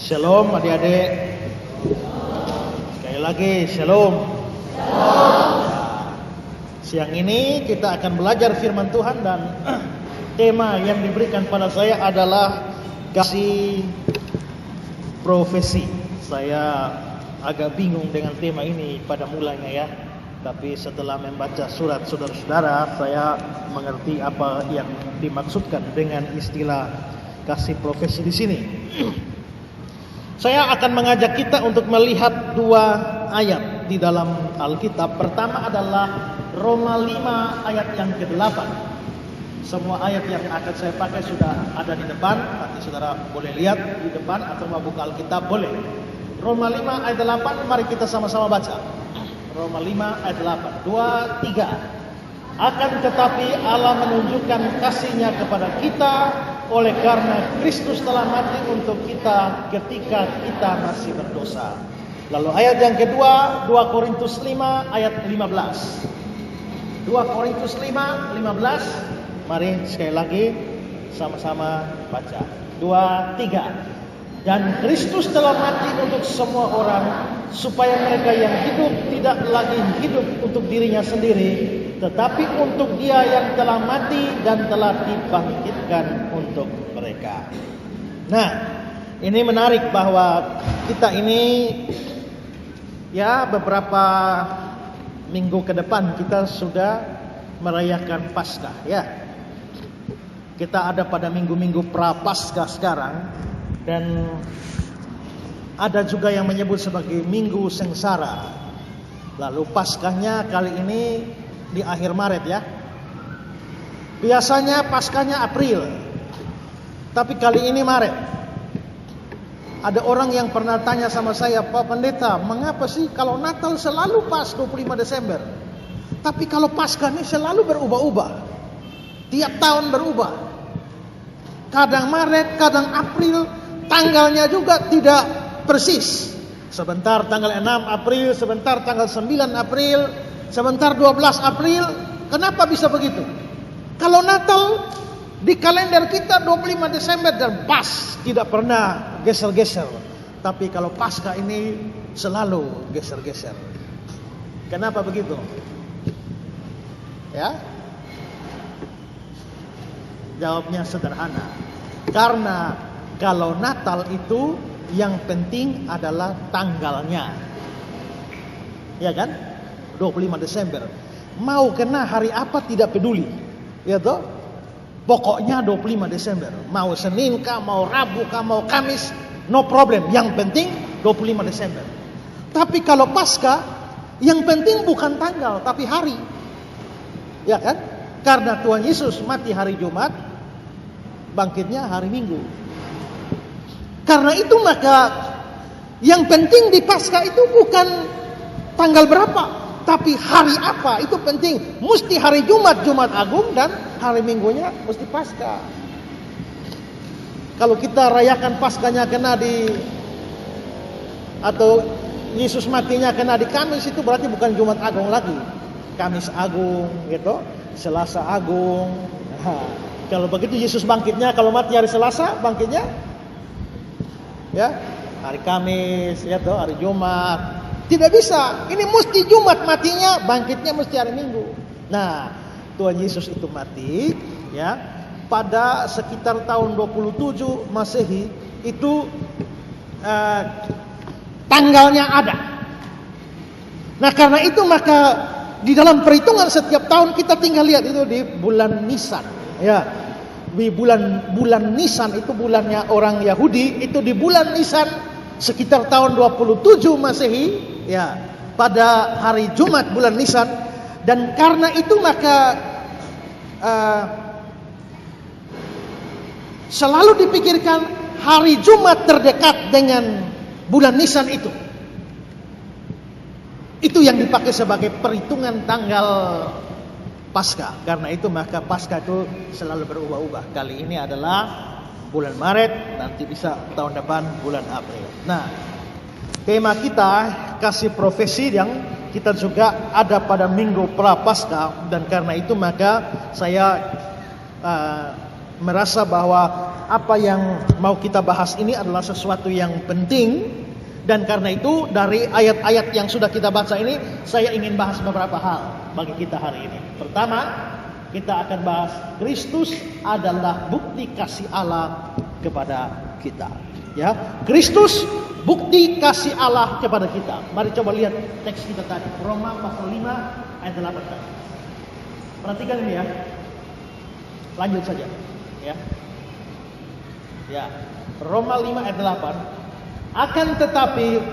Shalom adik-adik. Sekali lagi shalom. Siang ini kita akan belajar firman Tuhan dan tema yang diberikan pada saya adalah kasih profesi. Saya agak bingung dengan tema ini pada mulanya ya. Tapi setelah membaca surat saudara-saudara, saya mengerti apa yang dimaksudkan dengan istilah kasih profesi di sini. Saya akan mengajak kita untuk melihat dua ayat di dalam Alkitab. Pertama adalah Roma 5 ayat yang ke-8. Semua ayat yang akan saya pakai sudah ada di depan. Nanti saudara boleh lihat di depan atau mau buka Alkitab boleh. Roma 5 ayat 8, mari kita sama-sama baca. Roma 5 ayat 8. 2, 3. Akan tetapi Allah menunjukkan kasih-Nya kepada kita oleh karena Kristus telah mati untuk kita ketika kita masih berdosa. Lalu ayat yang kedua, 2 Korintus 5 ayat 15. 2 Korintus 5, 15. Mari sekali lagi sama-sama baca. 2, 3. Dan Kristus telah mati untuk semua orang, supaya mereka yang hidup tidak lagi hidup untuk dirinya sendiri, tetapi untuk Dia yang telah mati dan telah dibangkitkan untuk mereka. Nah, ini menarik bahwa kita ini ya beberapa minggu ke depan kita sudah merayakan Paskah ya. Kita ada pada minggu-minggu pra-Paskah sekarang. Dan ada juga yang menyebut sebagai minggu sengsara. Lalu Paskahnya kali ini di akhir Maret ya. Biasanya Paskahnya April, tapi kali ini Maret. Ada orang yang pernah tanya sama saya, Pak Pendeta, mengapa sih kalau Natal selalu pas 25 Desember, tapi kalau Paskah ini selalu berubah-ubah, tiap tahun berubah, kadang Maret, kadang April. Tanggalnya juga tidak persis. Sebentar tanggal 6 April, sebentar tanggal 9 April, sebentar 12 April. Kenapa bisa begitu? Kalau Natal di kalender kita 25 Desember dan pas, tidak pernah geser-geser. Tapi kalau Paskah ini selalu geser-geser. Kenapa begitu? Ya? Jawabnya sederhana. Karena kalau Natal itu yang penting adalah tanggalnya. Ya kan? 25 Desember. Mau kena hari apa tidak peduli. Ya toh? Pokoknya 25 Desember. Mau Senin kah, mau Rabu kah, mau Kamis, no problem. Yang penting 25 Desember. Tapi kalau Paskah, yang penting bukan tanggal tapi hari. Ya kan? Karena Tuhan Yesus mati hari Jumat, bangkitnya hari Minggu. Karena itu maka yang penting di Paskah itu bukan tanggal berapa, tapi hari apa, itu penting. Mesti hari Jumat, Jumat Agung, dan hari Minggunya mesti Paskah. Kalau kita rayakan Paskahnya kena di, atau Yesus matinya kena di Kamis, itu berarti bukan Jumat Agung lagi. Kamis Agung gitu, Selasa Agung. Nah, kalau begitu Yesus bangkitnya, kalau mati hari Selasa, bangkitnya ya hari Kamis, ya toh, hari Jumat. Tidak bisa. Ini mesti Jumat matinya, bangkitnya mesti hari Minggu. Nah, Tuhan Yesus itu mati ya pada sekitar tahun 27 Masehi. Itu tanggalnya ada. Nah, karena itu maka di dalam perhitungan setiap tahun kita tinggal lihat itu di bulan Nisan ya. Di bulan Nisan, itu bulannya orang Yahudi, itu di bulan Nisan sekitar tahun 27 Masehi ya, pada hari Jumat bulan Nisan. Dan karena itu maka selalu dipikirkan hari Jumat terdekat dengan bulan Nisan itu. Itu yang dipakai sebagai perhitungan tanggal Paskah. Karena itu maka Paskah itu selalu berubah-ubah. Kali ini adalah bulan Maret, nanti bisa tahun depan bulan April. Nah, tema kita kasih profesi yang kita juga ada pada minggu pra-Paskah. Dan karena itu maka saya merasa bahwa apa yang mau kita bahas ini adalah sesuatu yang penting. Dan karena itu dari ayat-ayat yang sudah kita baca ini, saya ingin bahas beberapa hal bagi kita hari ini. Pertama, kita akan bahas Kristus adalah bukti kasih Allah kepada kita. Ya, Kristus bukti kasih Allah kepada kita. Mari coba lihat teks kita tadi, Roma pasal 5 ayat 8. Perhatikan ini ya. Lanjut saja, ya. Ya, Roma 5 ayat 8. Akan tetapi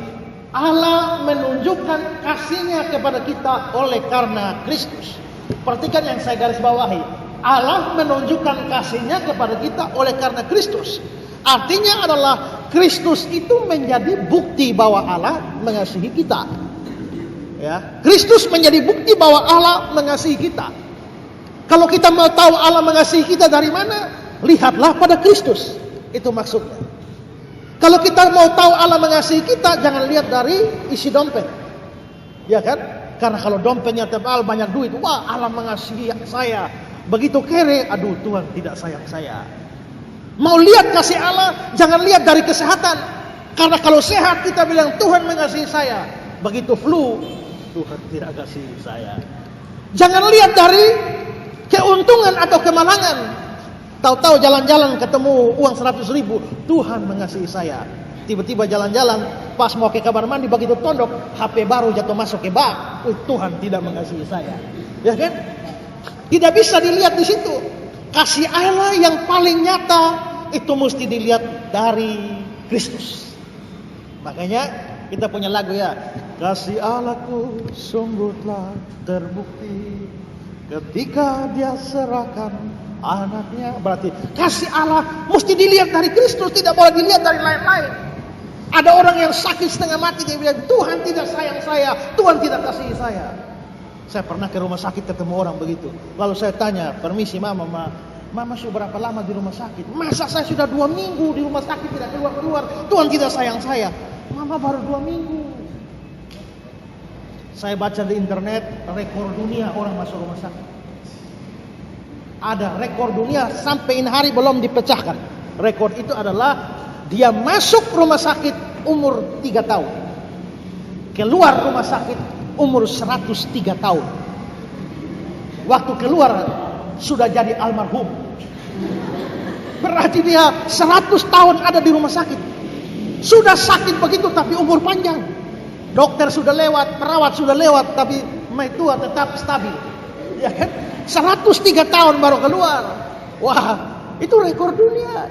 Allah menunjukkan kasih-Nya kepada kita oleh karena Kristus. Perhatikan yang saya garis bawahi. Allah menunjukkan kasih-Nya kepada kita oleh karena Kristus. Artinya adalah Kristus itu menjadi bukti bahwa Allah mengasihi kita. Ya, Kristus menjadi bukti bahwa Allah mengasihi kita. Kalau kita mau tahu Allah mengasihi kita dari mana? Lihatlah pada Kristus. Itu maksudnya. Kalau kita mau tahu Allah mengasihi kita, jangan lihat dari isi dompet. Ya kan? Karena kalau dompetnya tebal, banyak duit, wah Allah mengasihi saya. Begitu kere, aduh Tuhan tidak sayang saya. Mau lihat kasih Allah, jangan lihat dari kesehatan. Karena kalau sehat kita bilang Tuhan mengasihi saya. Begitu flu, Tuhan tidak kasih saya. Jangan lihat dari keuntungan atau kemalangan. Tahu-tahu jalan-jalan ketemu uang 100 ribu, Tuhan mengasihi saya. Tiba-tiba jalan-jalan, pas mau ke kamar mandi, begitu tondok, HP baru jatuh masuk ke bak. Tuhan tidak mengasihi saya. Ya kan? Tidak bisa dilihat di situ. Kasih Allah yang paling nyata itu mesti dilihat dari Kristus. Makanya kita punya lagu ya. Kasih Allahku sungguh telah terbukti ketika Dia serahkan anaknya. Berarti kasih Allah mesti dilihat dari Kristus, tidak boleh dilihat dari lain-lain. Ada orang yang sakit setengah mati, dia bilang Tuhan tidak sayang saya, Tuhan tidak kasih saya. Saya pernah ke rumah sakit ketemu orang begitu. Lalu saya tanya, permisi mama sudah berapa lama di rumah sakit? Masa saya sudah 2 minggu di rumah sakit tidak keluar-keluar, Tuhan tidak sayang saya. Mama baru 2 minggu. Saya baca di internet rekor dunia orang masuk rumah sakit. Ada rekor dunia sampai ini hari belum dipecahkan. Rekor itu adalah dia masuk rumah sakit umur 3 tahun. Keluar rumah sakit umur 103 tahun. Waktu keluar sudah jadi almarhum. Berarti dia 100 tahun ada di rumah sakit. Sudah sakit begitu tapi umur panjang. Dokter sudah lewat, perawat sudah lewat, tapi mai tua tetap stabil. Ya kan? 103 tahun baru keluar. Wah, itu rekor dunia.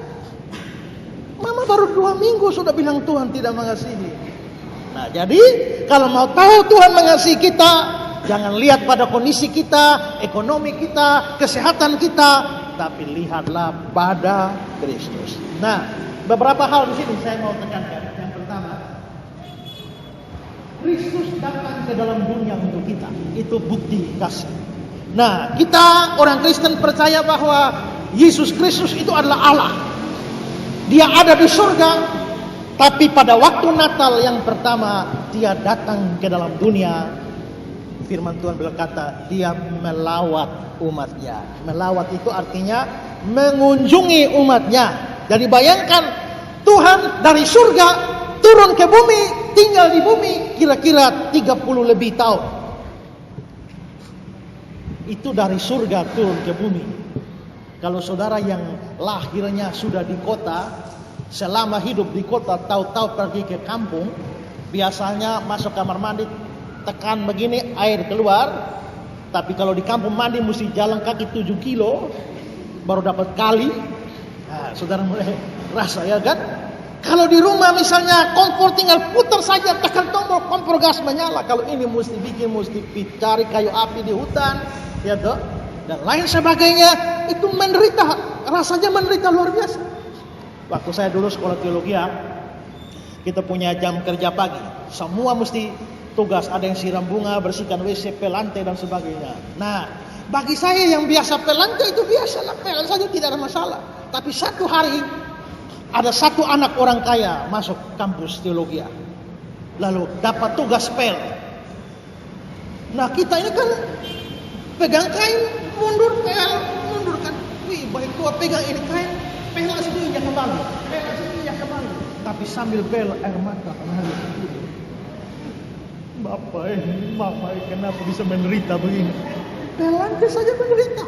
Mama baru 2 minggu sudah bilang Tuhan tidak mengasihi. Nah, jadi kalau mau tahu Tuhan mengasihi kita, jangan lihat pada kondisi kita, ekonomi kita, kesehatan kita, tapi lihatlah pada Kristus. Nah, beberapa hal di sini saya mau tekankan. Yang pertama, Kristus datang ke dalam dunia untuk kita. Itu bukti kasih. Nah, kita orang Kristen percaya bahwa Yesus Kristus itu adalah Allah. Dia ada di surga, tapi pada waktu Natal yang pertama Dia datang ke dalam dunia. Firman Tuhan berkata, Dia melawat umatnya. Melawat itu artinya mengunjungi umatnya. Jadi bayangkan Tuhan dari surga turun ke bumi, tinggal di bumi kira-kira 30 lebih tahun. Itu dari surga turun ke bumi. Kalau saudara yang lahirnya sudah di kota, selama hidup di kota, tahu-tahu pergi ke kampung, biasanya masuk kamar mandi, tekan begini, air keluar. Tapi kalau di kampung mandi mesti jalan kaki 7 kilo, baru dapat kali. Nah, saudara mulai rasa ya kan? Kalau di rumah misalnya kompor tinggal putar saja, tekan tombol, kompor gas menyala. Kalau ini mesti bikin, mesti cari kayu api di hutan, ya toh, dan lain sebagainya. Itu menderita, rasanya menderita luar biasa. Waktu saya dulu sekolah teologi, kita punya jam kerja pagi. Semua mesti tugas, ada yang siram bunga, bersihkan WC, pel lantai dan sebagainya. Nah, bagi saya yang biasa pel lantai itu biasa lah, pel saja tidak ada masalah. Tapi satu hari ada satu anak orang kaya masuk kampus teologi, lalu dapat tugas pel. Nah, kita ini kan pegang kain, mundur pel, mundur kan. Wih, baik tua pegang ini kain, pelan sininya kembali, pelan sininya kembali. Tapi sambil bel air mata mengalir. Bapak kenapa bisa menderita begini? Pelan saja menderita.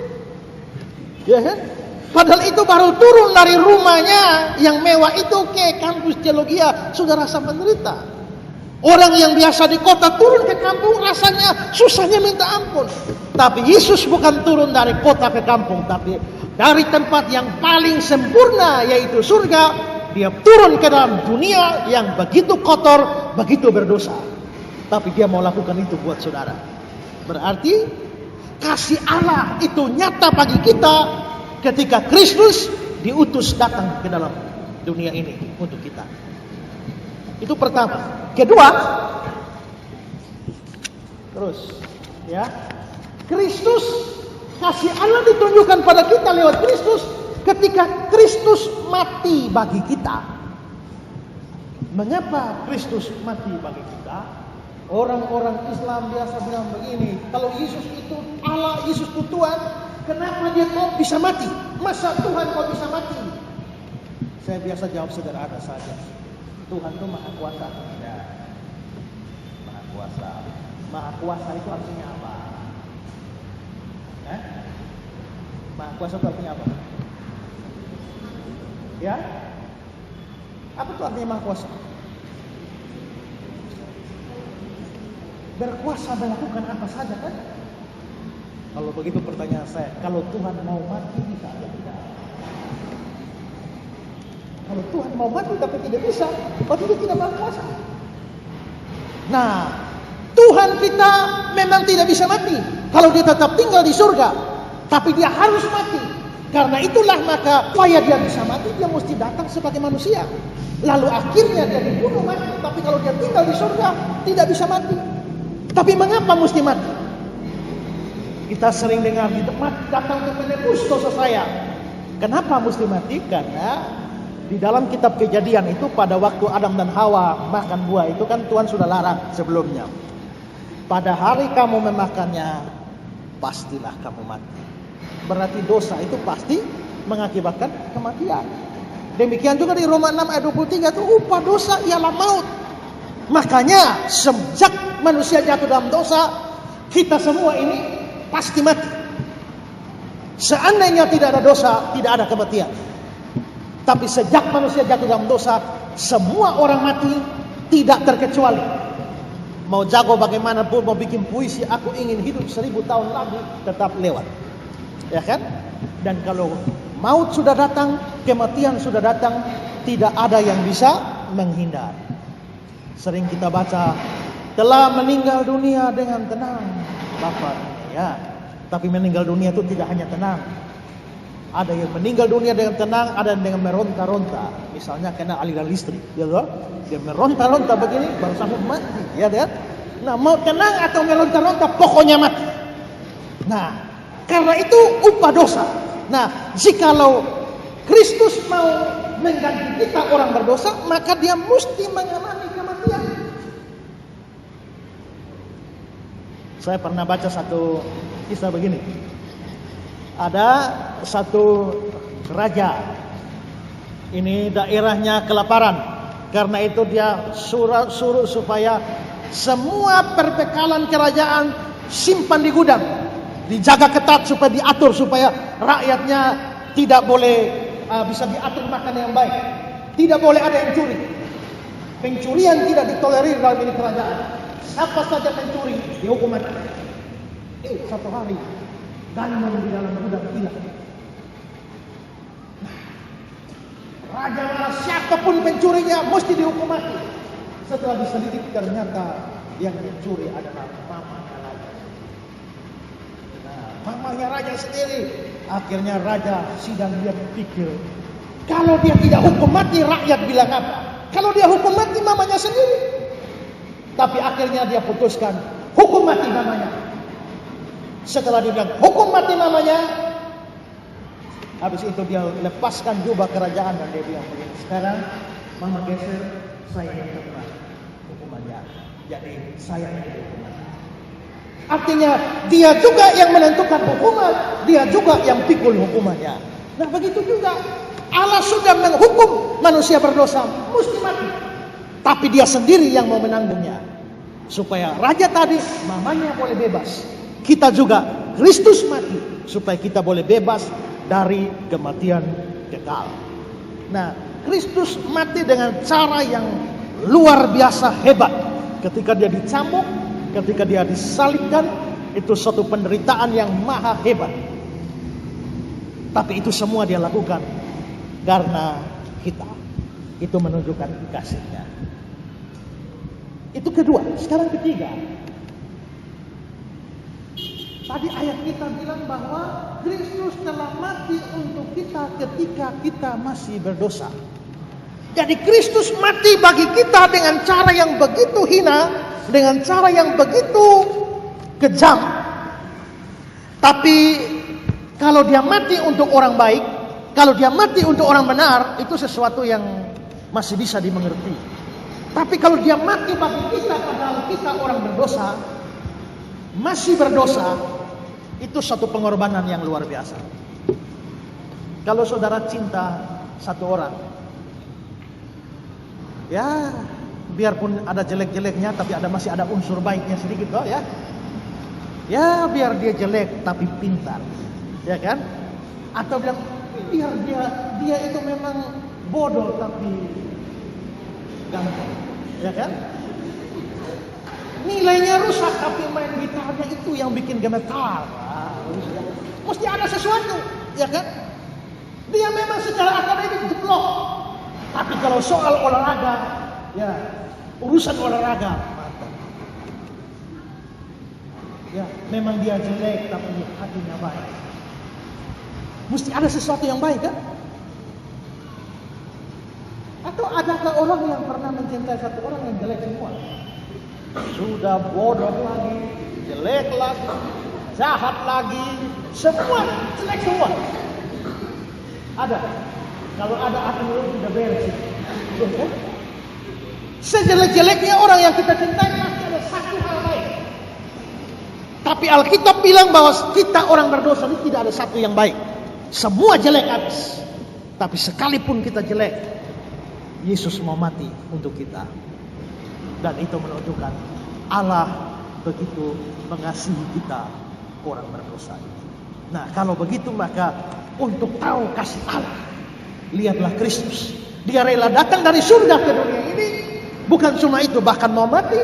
Ya kan? Padahal itu baru turun dari rumahnya yang mewah itu ke kampus teologia, sudah rasa menderita. Orang yang biasa di kota turun ke kampung rasanya susahnya minta ampun. Tapi Yesus bukan turun dari kota ke kampung, tapi dari tempat yang paling sempurna yaitu surga, dia turun ke dalam dunia yang begitu kotor, begitu berdosa. Tapi dia mau lakukan itu buat saudara. Berarti kasih Allah itu nyata bagi kita ketika Kristus diutus datang ke dalam dunia ini untuk kita. Itu pertama. Kedua, terus ya, Kristus, kasih Allah ditunjukkan pada kita lewat Kristus ketika Kristus mati bagi kita. Mengapa Kristus mati bagi kita? Orang-orang Islam biasa bilang begini, kalau Yesus itu Allah, Yesus itu Tuhan, kenapa dia kok bisa mati? Masa Tuhan kok bisa mati? Saya biasa jawab sederhana saja. Tuhan itu maha kuasa. Ya. Maha kuasa. Maha kuasa itu artinya apa? Maha kuasa itu artinya apa? Ya? Apa itu artinya maha kuasa? Berkuasa melakukan apa saja kan? Kalau begitu pertanyaan saya, kalau Tuhan mau mati bisa atau tidak? Kalau Tuhan mau mati tapi tidak bisa, berarti dia tidak berkuasa. Nah, Tuhan kita memang tidak bisa mati kalau dia tetap tinggal di surga, tapi dia harus mati. Karena itulah maka supaya dia bisa mati, dia mesti datang sebagai manusia. Lalu akhirnya dia dibunuh mati, tapi kalau dia tinggal di surga tidak bisa mati. Tapi mengapa mesti mati? Kita sering dengar di tempat datang untuk menebus dosa saya. Kenapa mesti mati? Karena di dalam kitab Kejadian itu pada waktu Adam dan Hawa makan buah itu kan Tuhan sudah larang sebelumnya. Pada hari kamu memakannya, pastilah kamu mati. Berarti dosa itu pasti mengakibatkan kematian. Demikian juga di Roma 6 ayat 23 itu upah dosa ialah maut. Makanya sejak manusia jatuh dalam dosa, kita semua ini pasti mati. Seandainya tidak ada dosa, tidak ada kematian. Tapi sejak manusia jatuh dalam dosa, semua orang mati, tidak terkecuali. Mau jago bagaimanapun, mau bikin puisi, aku ingin hidup 1000 tahun lagi, tetap lewat. Ya kan? Dan kalau maut sudah datang, kematian sudah datang, tidak ada yang bisa menghindar. Sering kita baca, telah meninggal dunia dengan tenang, Bapak. Ya, tapi meninggal dunia itu tidak hanya tenang. Ada yang meninggal dunia dengan tenang, ada yang dengan meronta-ronta. Misalnya kena aliran listrik, ya loh. Dia meronta-ronta begini, baru sanggup mati, ya kan? Nah, mau tenang atau meronta-ronta, pokoknya mati. Nah, karena itu upah dosa. Nah, jikalau Kristus mau mengganti kita orang berdosa, maka dia mesti mengalami kematian. Saya pernah baca satu kisah begini. Ada satu raja. Ini daerahnya kelaparan. Karena itu dia suruh supaya semua perbekalan kerajaan simpan di gudang. Dijaga ketat supaya diatur, supaya rakyatnya tidak boleh bisa diatur makan yang baik. Tidak boleh ada yang curi. Pencurian tidak ditolerir dalam ini kerajaan. Siapa saja pencuri dihukum mati. Satu hari gandum di dalam gudang hilang. Raja marah, siapapun pencurinya mesti dihukum mati. Setelah diselidik ternyata yang mencuri adalah mamanya raja. Nah, mamanya raja sendiri. Akhirnya raja sidang, dia pikir, kalau dia tidak hukum mati, rakyat bilang apa? Kalau dia hukum mati, mamanya sendiri. Tapi akhirnya dia putuskan hukum mati mamanya. Setelah dia bilang hukum mati mamanya, habis itu dia lepaskan jubah kerajaan dan dia bilang begini, sekarang mama geser, saya yang terima hukumannya. Jadi saya yang hukuman. Artinya dia juga yang menentukan hukuman, dia juga yang pikul hukumannya. Nah begitu juga Allah sudah menghukum manusia berdosa mesti mati. Tapi dia sendiri yang mau menanggungnya. Supaya raja tadi mamanya boleh bebas. Kita juga Kristus mati supaya kita boleh bebas dari kematian kekal. Nah, Kristus mati dengan cara yang luar biasa hebat. Ketika dia dicambuk, ketika dia disalibkan, itu suatu penderitaan yang maha hebat. Tapi itu semua dia lakukan karena kita. Itu menunjukkan kasihnya. Itu kedua. Sekarang ketiga. Tadi ayat kita bilang bahwa Kristus telah mati untuk kita ketika kita masih berdosa. Jadi Kristus mati bagi kita dengan cara yang begitu hina, dengan cara yang begitu kejam. Tapi kalau dia mati untuk orang baik, kalau dia mati untuk orang benar, itu sesuatu yang masih bisa dimengerti. Tapi kalau dia mati bagi kita padahal kita orang berdosa, masih berdosa, itu satu pengorbanan yang luar biasa. Kalau saudara cinta satu orang, ya biarpun ada jelek-jeleknya, tapi masih ada unsur baiknya sedikit loh ya. Ya biar dia jelek tapi pintar, ya kan? Atau bilang biar dia itu memang bodoh tapi ganteng, ya kan? Nilainya rusak tapi main gitarnya itu yang bikin gemetar. Mesti ada sesuatu, ya kan? Dia memang secara akademik jeblok, tapi kalau soal olahraga, ya urusan olahraga, ya memang dia jelek tapi hatinya baik. Mesti ada sesuatu yang baik kan? Atau adakah orang yang pernah mencintai satu orang yang jelek semua? Sudah bodoh lagi, jelek lagi, jahat lagi, semua jelek semua. Ada. Kalau ada hati mulut sudah beres. Ya, sejelek-jeleknya orang yang kita cintai pasti ada satu hal baik. Tapi Alkitab bilang bahwa kita orang berdosa ini tidak ada satu yang baik. Semua jelek habis. Tapi sekalipun kita jelek, Yesus mau mati untuk kita. Dan itu menunjukkan Allah begitu mengasihi kita orang berdosa. Nah kalau begitu maka untuk tahu kasih Allah, lihatlah Kristus. Dia rela datang dari surga ke dunia ini. Bukan cuma itu, bahkan mau mati.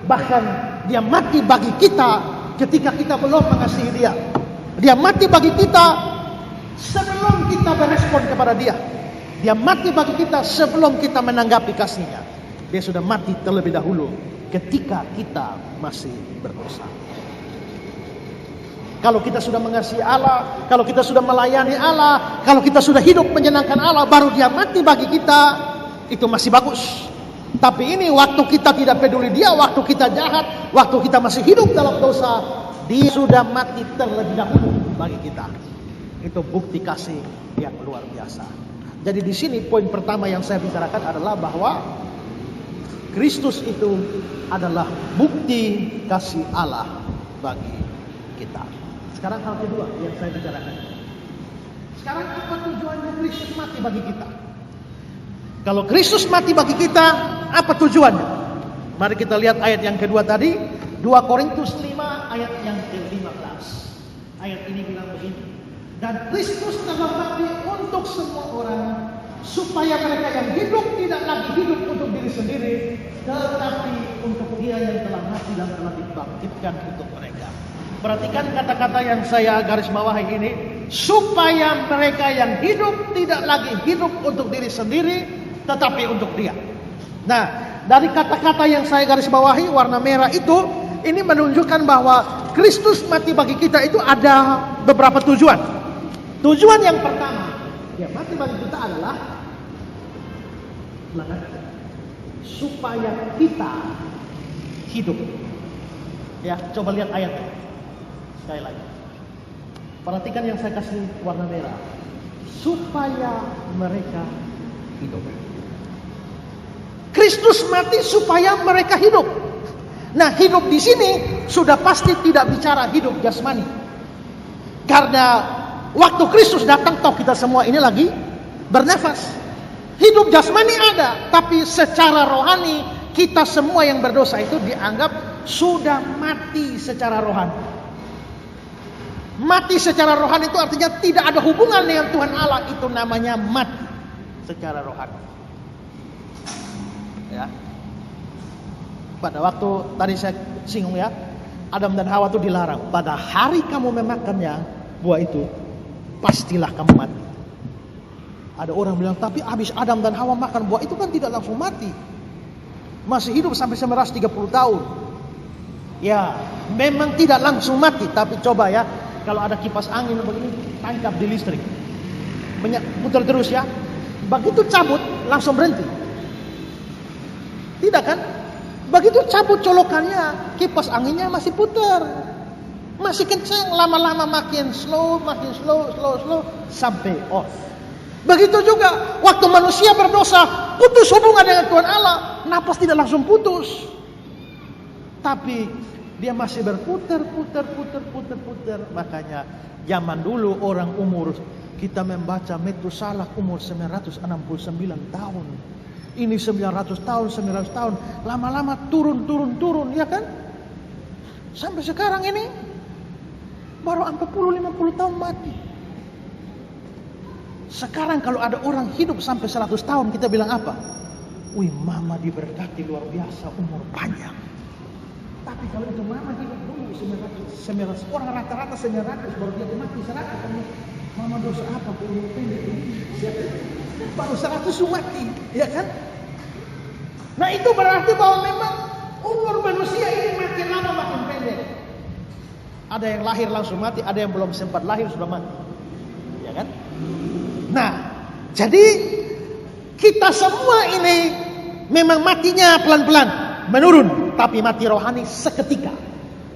Bahkan dia mati bagi kita ketika kita belum mengasihi dia. Dia mati bagi kita sebelum kita berespon kepada dia. Dia mati bagi kita sebelum kita menanggapi kasihnya. Dia sudah mati terlebih dahulu ketika kita masih berdosa. Kalau kita sudah mengasihi Allah, kalau kita sudah melayani Allah, kalau kita sudah hidup menyenangkan Allah, baru dia mati bagi kita, itu masih bagus. Tapi ini waktu kita tidak peduli dia, waktu kita jahat, waktu kita masih hidup dalam dosa, dia sudah mati terlebih dahulu bagi kita. Itu bukti kasih yang luar biasa. Jadi di sini poin pertama yang saya bicarakan adalah bahwa Kristus itu adalah bukti kasih Allah bagi kita. Sekarang hal kedua yang saya bicarakan. Sekarang apa tujuannya Kristus mati bagi kita? Kalau Kristus mati bagi kita, apa tujuannya? Mari kita lihat ayat yang kedua tadi, 2 Korintus 5 ayat yang ke-15. Ayat ini bilang begini. Dan Kristus telah mati untuk semua orang, supaya mereka yang hidup tidak lagi hidup untuk diri sendiri, tetapi untuk Dia yang telah mati dan telah dibangkitkan untuk mereka. Perhatikan kata-kata yang saya garis bawahi ini, supaya mereka yang hidup tidak lagi hidup untuk diri sendiri, tetapi untuk Dia. Nah, dari kata-kata yang saya garis bawahi warna merah itu, ini menunjukkan bahwa Kristus mati bagi kita itu ada beberapa tujuan. Tujuan yang pertama, Dia mati bagi kita adalah supaya kita hidup. Ya, coba lihat ayatnya sekali lagi. Perhatikan yang saya kasih warna merah. Supaya mereka hidup. Kristus mati supaya mereka hidup. Nah, hidup di sini sudah pasti tidak bicara hidup jasmani. Karena waktu Kristus datang, toh kita semua ini lagi bernafas. Hidup jasmani ada, tapi secara rohani kita semua yang berdosa itu dianggap sudah mati secara rohani. Mati secara rohani itu artinya tidak ada hubungan dengan Tuhan Allah, itu namanya mati secara rohani. Ya. Pada waktu tadi saya singgung ya, Adam dan Hawa itu dilarang. Pada hari kamu memakannya buah itu, pastilah kamu mati. Ada orang bilang, tapi habis Adam dan Hawa makan buah itu kan tidak langsung mati, masih hidup sampai 130 tahun. Ya, memang tidak langsung mati, tapi coba ya, kalau ada kipas angin begini, tangkap di listrik, putar terus ya, begitu cabut langsung berhenti. Tidak kan? Begitu cabut colokannya, kipas anginnya masih putar, masih kencang, lama-lama makin slow, sampai off. Begitu juga waktu manusia berdosa, putus hubungan dengan Tuhan Allah, napas tidak langsung putus, tapi dia masih berputar. Makanya zaman dulu orang umur, kita membaca Metusalah umur 969 tahun. Ini 900 tahun, lama-lama turun, ya kan? Sampai sekarang ini baru 40-50 tahun mati. Sekarang kalau ada orang hidup sampai 100 tahun, kita bilang apa? Wih, mama diberkati luar biasa, umur panjang. Tapi kalau itu mama hidup dulu 900, orang rata-rata 900, baru dia mati 100. Mama dosa apa umur pendek ini? Baru 100 mati, ya kan? Nah itu berarti bahwa memang umur manusia ini makin lama makin pendek. Ada yang lahir langsung mati, ada yang belum sempat lahir sudah mati, ya kan? Nah, jadi kita semua ini memang matinya pelan-pelan menurun, tapi mati rohani seketika.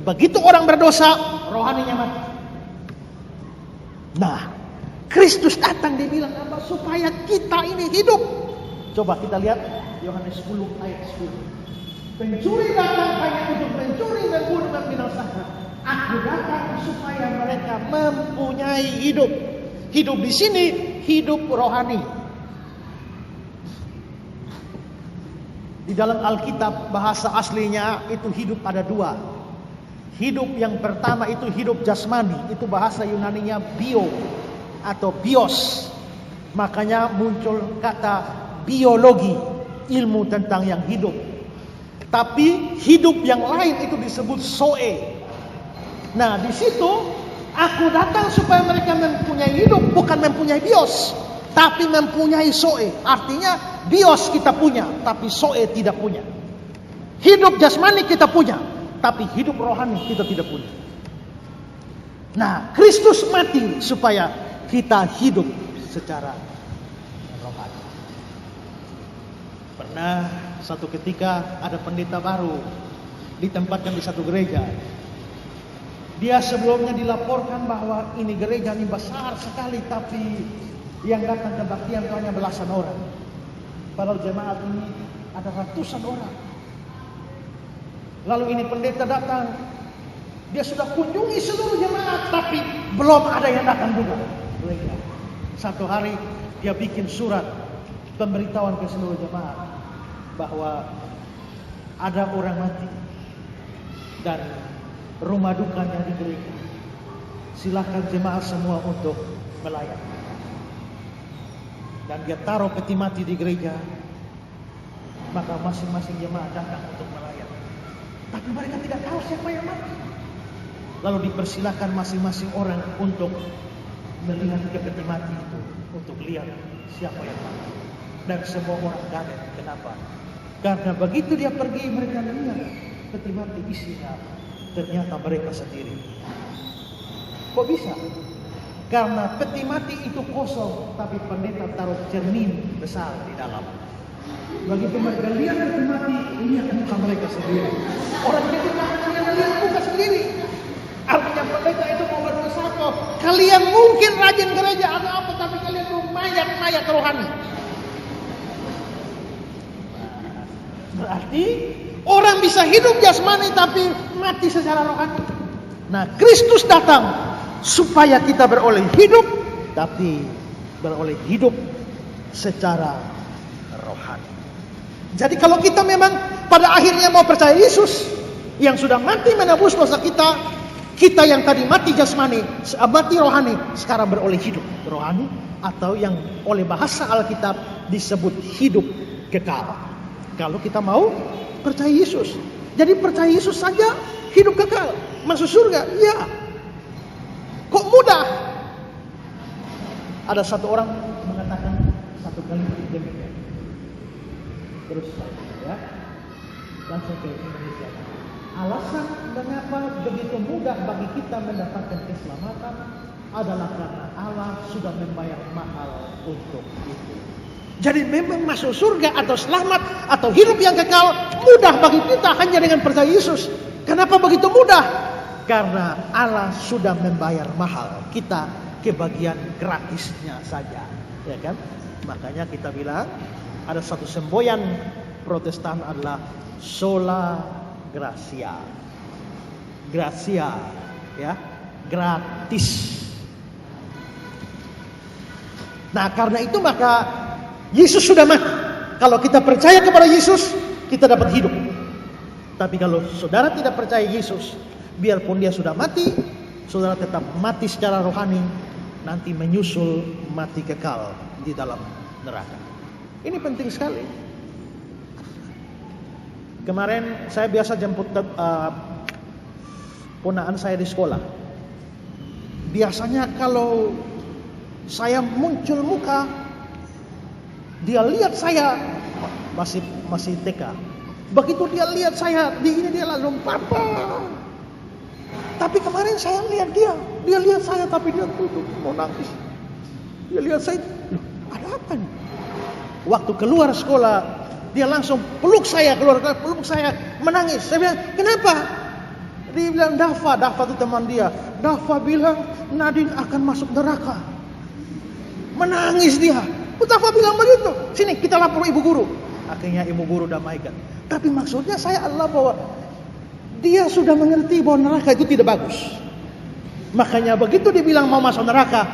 Begitu orang berdosa, rohaninya mati. Nah, Kristus datang, dia bilang apa? Supaya kita ini hidup. Coba kita lihat Yohanes 10 ayat 10. Pencuri datang hanya untuk mencuri, membunuh, dan membinasakan. Aku datang supaya mereka mempunyai hidup. Hidup di sini hidup rohani. Di dalam Alkitab bahasa aslinya itu hidup ada dua. Hidup yang pertama itu hidup jasmani, itu bahasa Yunaninya bio atau bios. Makanya muncul kata biologi, ilmu tentang yang hidup. Tapi hidup yang lain itu disebut zoe. Nah, di situ aku datang supaya mereka mempunyai hidup, bukan mempunyai bios, tapi mempunyai zoe. Artinya bios kita punya, tapi zoe tidak punya. Hidup jasmani kita punya, tapi hidup rohani kita tidak punya. Nah, Kristus mati supaya kita hidup secara rohani. Pernah satu ketika ada pendeta baru ditempatkan di satu gereja. Dia sebelumnya dilaporkan bahwa ini gereja ini besar sekali, tapi yang datang kebaktian hanya belasan orang. Padahal jemaat ini ada ratusan orang. Lalu ini pendeta datang, dia sudah kunjungi seluruh jemaat, tapi belum ada yang datang juga. Satu hari dia bikin surat pemberitahuan ke seluruh jemaat bahwa ada orang mati dan rumah dukanya di gereja. Silakan jemaat semua untuk melayani. Dan dia taruh peti mati di gereja, maka masing-masing jemaat datang untuk melayani. Tapi mereka tidak tahu siapa yang mati. Lalu dipersilakan masing-masing orang untuk melihat ke peti mati itu, untuk lihat siapa yang mati. Dan semua orang kaget. Kenapa? Karena begitu dia pergi, mereka lihat peti mati isinya ternyata mereka sendiri. Kok bisa? Karena peti mati itu kosong, tapi pendeta taruh cermin besar di dalam. Begitu mereka lihat peti mati, lihat muka mereka sendiri. Orang itu hanya lihat muka sendiri. Artinya pendeta itu mau berdosa kok. Kalian mungkin rajin gereja atau apa, tapi kalian itu mayat-mayat rohani. Berarti orang bisa hidup jasmani tapi mati secara rohani. Nah, Kristus datang supaya kita beroleh hidup, tapi beroleh hidup secara rohani. Jadi kalau kita memang pada akhirnya mau percaya Yesus yang sudah mati menebus dosa kita, kita yang tadi mati jasmani, mati rohani, sekarang beroleh hidup rohani, atau yang oleh bahasa Alkitab disebut hidup kekal. Kalau kita mau percaya Yesus. Jadi percaya Yesus saja hidup kekal, masuk surga. Ya. Kok mudah? Ada satu orang mengatakan satu kalimat demikian. Terus ya. Langsung ke Indonesia. Alasan mengapa begitu mudah bagi kita mendapatkan keselamatan adalah karena Allah sudah membayar mahal untuk itu. Jadi memang masuk surga atau selamat atau hidup yang kekal mudah bagi kita hanya dengan percaya Yesus. Kenapa begitu mudah? Karena Allah sudah membayar mahal. Kita kebagian gratisnya saja, ya kan? Makanya kita bilang ada satu semboyan Protestan adalah sola gratia. Gratia, ya, gratis. Nah, karena itu maka Yesus sudah mati. Kalau kita percaya kepada Yesus, kita dapat hidup. Tapi kalau saudara tidak percaya Yesus, biarpun dia sudah mati, saudara tetap mati secara rohani, nanti menyusul mati kekal di dalam neraka. Ini penting sekali. Kemarin saya biasa jemput ponaan saya di sekolah. Biasanya kalau saya muncul muka, dia lihat saya masih TK. Begitu dia lihat saya di ini, dia langsung papa. Tapi kemarin saya lihat dia lihat saya tapi dia tutup mau nangis. Dia lihat saya, loh, ada apa nih? Waktu keluar sekolah, dia langsung peluk saya, peluk saya, menangis. Saya bilang, kenapa? Dia bilang, Dafa itu teman dia. Dafa bilang Nadine akan masuk neraka. Menangis dia. Dafa bilang begitu. Sini kita lapor ibu guru. Akhirnya ibu guru damaikan. Tapi maksudnya saya adalah bahwa dia sudah mengerti bahwa neraka itu tidak bagus. Makanya begitu dibilang mau masuk neraka,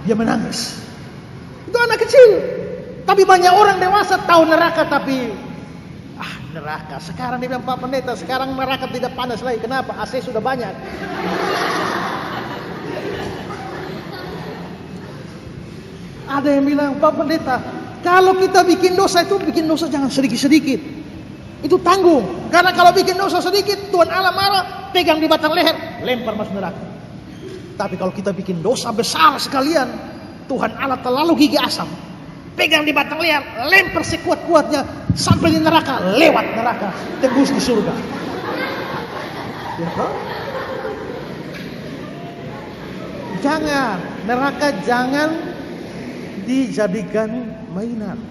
dia menangis. Itu anak kecil. Tapi banyak orang dewasa tahu neraka tapi neraka. Sekarang dia bilang, Pak Pendeta, sekarang neraka tidak panas lagi. Kenapa? AC sudah banyak. Ada yang bilang, Pak Pendeta, kalau kita bikin dosa jangan sedikit-sedikit. Itu tanggung. Karena kalau bikin dosa sedikit, Tuhan Allah marah, pegang di batang leher, lempar masuk neraka. Tapi kalau kita bikin dosa besar sekalian, Tuhan Allah terlalu gigi asam, pegang di batang leher, lempar sekuat-kuatnya sampai di neraka, lewat neraka, tembus di surga. Ya, jangan, neraka jangan dijadikan mainan.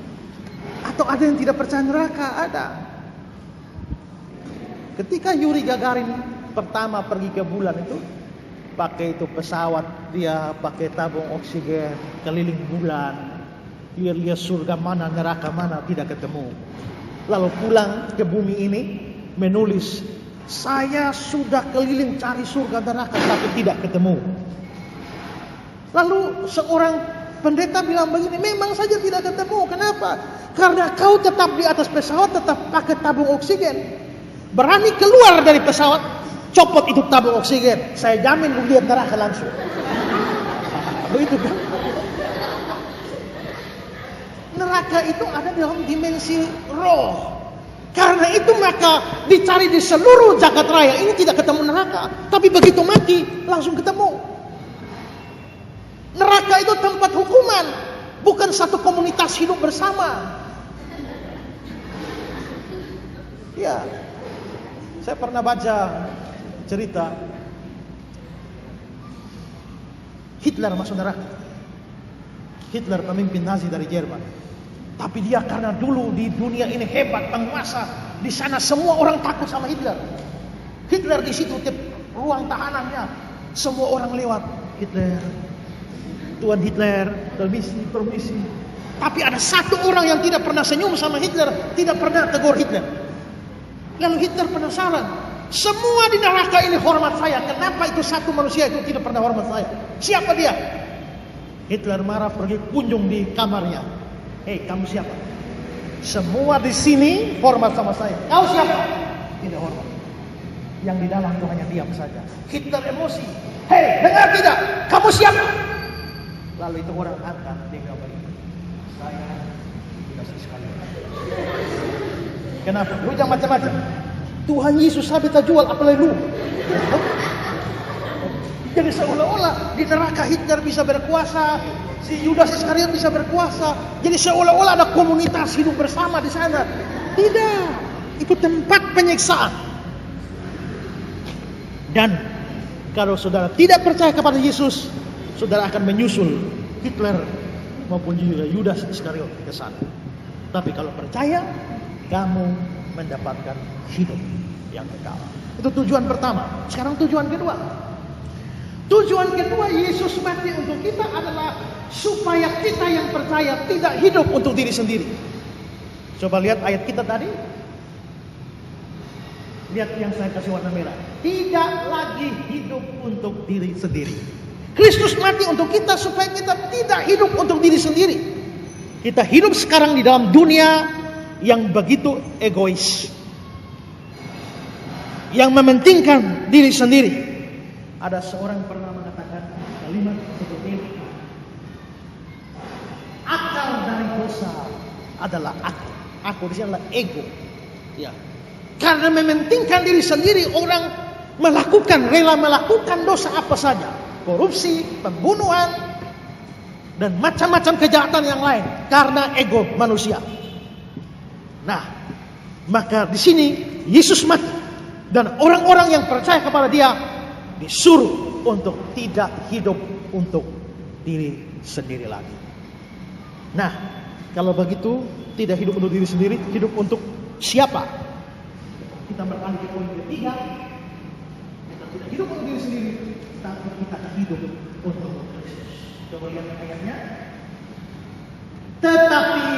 Atau ada yang tidak percaya neraka? Ada. Ketika Yuri Gagarin pertama pergi ke bulan itu, pakai itu pesawat, dia pakai tabung oksigen keliling bulan, lihat surga mana, neraka mana, tidak ketemu. Lalu pulang ke bumi ini menulis, saya sudah keliling cari surga neraka tapi tidak ketemu. Lalu seorang pendeta bilang begini, memang saja tidak ketemu. Kenapa? Karena kau tetap di atas pesawat, tetap pakai tabung oksigen. Berani keluar dari pesawat, copot itu tabung oksigen, saya jamin lu lihat neraka langsung. Begitu kan? Neraka itu ada dalam dimensi roh. Karena itu maka dicari di seluruh jagat raya ini tidak ketemu neraka, tapi begitu mati langsung ketemu. Neraka itu tempat hukuman, bukan satu komunitas hidup bersama. Ya, saya pernah baca cerita Hitler masuk neraka. Hitler pemimpin Nazi dari Jerman. Tapi dia karena dulu di dunia ini hebat, penguasa, di sana semua orang takut sama Hitler. Hitler di situ tiap ruang tahanannya semua orang lewat, Hitler, Tuan Hitler, permisi. Tapi ada satu orang yang tidak pernah senyum sama Hitler, tidak pernah tegur Hitler. Lalu Hitler penasaran, Semua di neraka ini hormat saya. Kenapa itu satu manusia itu tidak pernah hormat saya? Siapa dia? Hitler marah, pergi kunjung di kamarnya. Hei, kamu siapa? Semua di sini hormat sama saya. Kau siapa? Tidak hormat. Yang di dalam itu hanya diam saja. Hitler emosi. Hei, dengar tidak? Kamu siapa? Lalu itu orang angkat di kamar itu. Saya tidak sekali. Kenapa? Lu jangan macam-macam. Tuhan Yesus saya beta jual apalagi lu. Jadi seolah-olah di neraka Hitler bisa berkuasa, si Yudas Iskariot bisa berkuasa. Jadi seolah-olah ada komunitas hidup bersama di sana. Tidak, itu tempat penyiksaan. Dan kalau saudara tidak percaya kepada Yesus, saudara akan menyusul Hitler maupun juga Yudas Iskariot ke sana. Tapi kalau percaya, kamu mendapatkan hidup yang kekal. Itu tujuan pertama. Sekarang tujuan kedua. Tujuan kedua Yesus mati untuk kita adalah supaya kita yang percaya tidak hidup untuk diri sendiri. Coba lihat ayat kita tadi. Lihat yang saya kasih warna merah. Tidak lagi hidup untuk diri sendiri. Kristus mati untuk kita supaya kita tidak hidup untuk diri sendiri. Kita hidup sekarang di dalam dunia yang begitu egois, yang mementingkan diri sendiri. Ada seorang pernah mengatakan kalimat seperti ini: akar dari dosa adalah aku. Aku di sini adalah ego. Ya, karena mementingkan diri sendiri, orang rela melakukan dosa apa saja, korupsi, pembunuhan, dan macam-macam kejahatan yang lain karena ego manusia. Nah, maka di sini Yesus mati dan orang-orang yang percaya kepada Dia disuruh untuk tidak hidup untuk diri sendiri lagi. Nah, kalau begitu tidak hidup untuk diri sendiri, hidup untuk siapa? Kita beralih ke poin ketiga. Kita tidak hidup untuk diri sendiri, tapi kita hidup untuk Kristus. Coba lihat ayatnya. Tetapi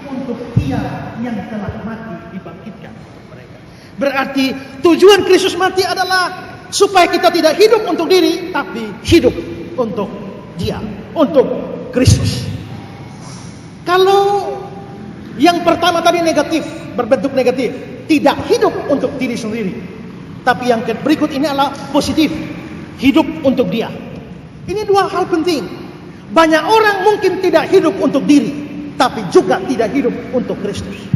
untuk Dia yang telah mati dibangkitkan mereka. Berarti tujuan Kristus mati adalah supaya kita tidak hidup untuk diri, tapi hidup untuk Dia, untuk Kristus. Kalau yang pertama tadi negatif, berbentuk negatif, tidak hidup untuk diri sendiri. Tapi yang berikut ini adalah positif, hidup untuk Dia. Ini dua hal penting. Banyak orang mungkin tidak hidup untuk diri, tapi juga tidak hidup untuk Kristus.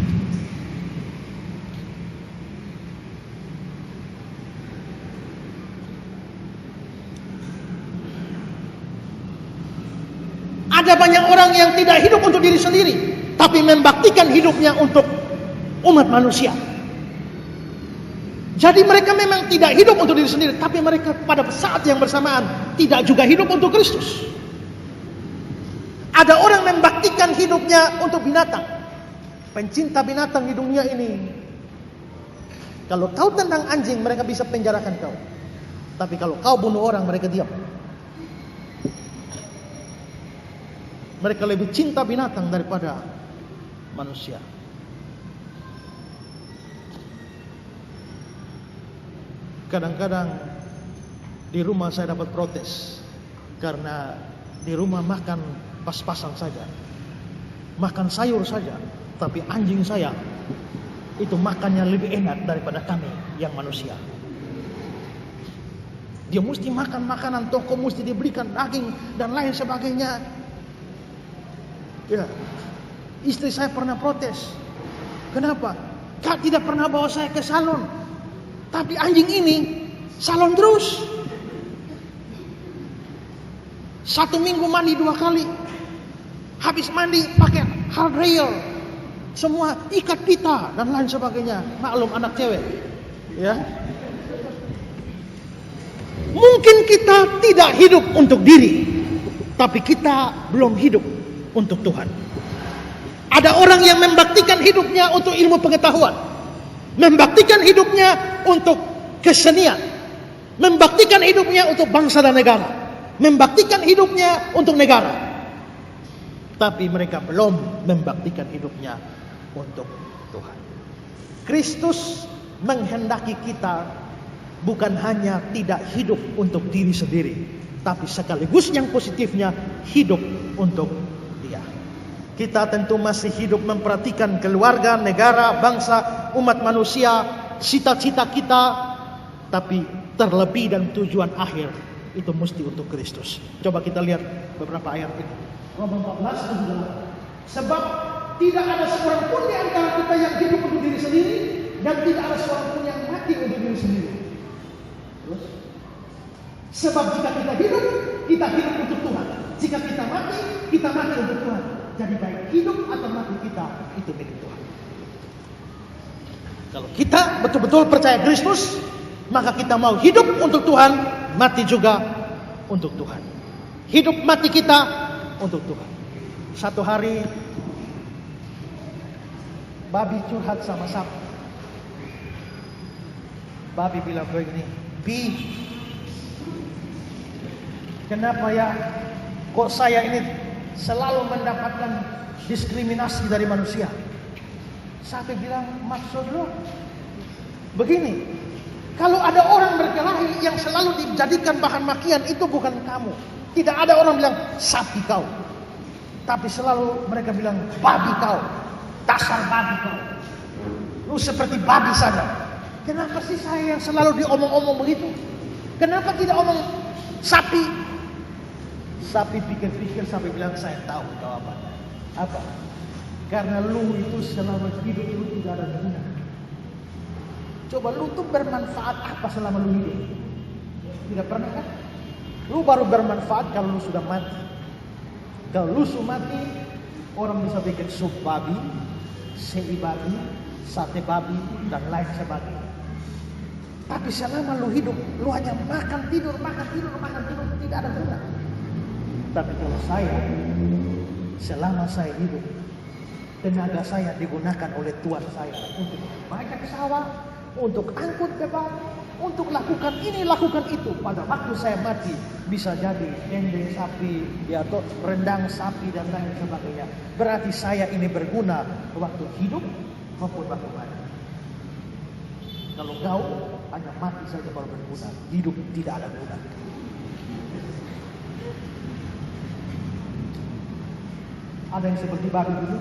Ada banyak orang yang tidak hidup untuk diri sendiri, tapi membaktikan hidupnya untuk umat manusia. Jadi mereka memang tidak hidup untuk diri sendiri, tapi mereka pada saat yang bersamaan tidak juga hidup untuk Kristus. Ada orang membaktikan hidupnya untuk binatang, pencinta binatang di dunia ini. Kalau kau tendang anjing, mereka bisa penjarakan kau. Tapi kalau kau bunuh orang, mereka diam. Mereka lebih cinta binatang daripada manusia. Kadang-kadang di rumah saya dapat protes karena di rumah makan pas-pasan saja, makan sayur saja, tapi anjing saya itu makannya lebih enak daripada kami yang manusia. Dia mesti makan makanan toko, mesti dibelikan daging dan lain sebagainya. Ya, istri saya pernah protes. Kenapa? Kak tidak pernah bawa saya ke salon, tapi anjing ini salon terus. 1 minggu mandi 2 kali. Habis mandi pakai hard rail, semua ikat pita dan lain sebagainya. Maklum anak cewek, ya. Mungkin kita tidak hidup untuk diri, tapi kita belum hidup untuk Tuhan. Ada orang yang membaktikan hidupnya untuk ilmu pengetahuan, membaktikan hidupnya untuk kesenian, membaktikan hidupnya untuk bangsa dan negara, membaktikan hidupnya untuk negara. Tapi mereka belum membaktikan hidupnya untuk Tuhan. Kristus menghendaki kita bukan hanya tidak hidup untuk diri sendiri, tapi sekaligus yang positifnya hidup untuk Dia. Kita tentu masih hidup memperhatikan keluarga, negara, bangsa, umat manusia, cita-cita kita, tapi terlebih dan tujuan akhir itu mesti untuk Kristus. Coba kita lihat beberapa ayat ini. Roma 14:7. Sebab tidak ada seorang pun di antara kita yang hidup untuk diri sendiri, dan tidak ada seorang pun yang mati untuk diri sendiri. Terus, sebab jika kita hidup untuk Tuhan. Jika kita mati untuk Tuhan. Jadi baik hidup atau mati kita itu milik Tuhan. Kalau kita betul-betul percaya Kristus, maka kita mau hidup untuk Tuhan, mati juga untuk Tuhan. Hidup mati kita untuk Tuhan. Satu hari babi curhat sama sapi. Babi bilang begini, "Bi, kenapa ya kok saya ini selalu mendapatkan diskriminasi dari manusia?" Sapi bilang, "Maksud lo begini, kalau ada orang berkelahi yang selalu dijadikan bahan makian, itu bukan kamu. Tidak ada orang bilang sapi kau, tapi selalu mereka bilang babi kau, dasar babi kau, lu seperti babi saja. Kenapa sih saya yang selalu diomong-omong begitu? Kenapa tidak omong sapi?" Sapi pikir-pikir, sapi bilang, "Saya tahu jawabannya. Apa? Karena lu itu selama hidup lu tidak ada guna. Coba lu tuh bermanfaat apa selama lu hidup? Tidak pernah kan? Lu baru bermanfaat kalau lu sudah mati. Kalau lu sudah mati, orang bisa bikin sup babi, sei babi, sate babi, dan lain sebagainya. Tapi selama lu hidup, lu hanya makan tidur, tidak ada guna. Tapi kalau saya, selama saya hidup, tenaga saya digunakan oleh Tuhan saya untuk banyak sawah, untuk angkut beban, untuk lakukan ini, lakukan itu. Pada waktu saya mati, bisa jadi dendeng sapi, atau rendang sapi, dan lain sebagainya. Berarti saya ini berguna waktu hidup maupun waktu mati. Kalau kau hanya mati saja baru berguna, hidup tidak ada guna. Ada yang seperti babi dulu,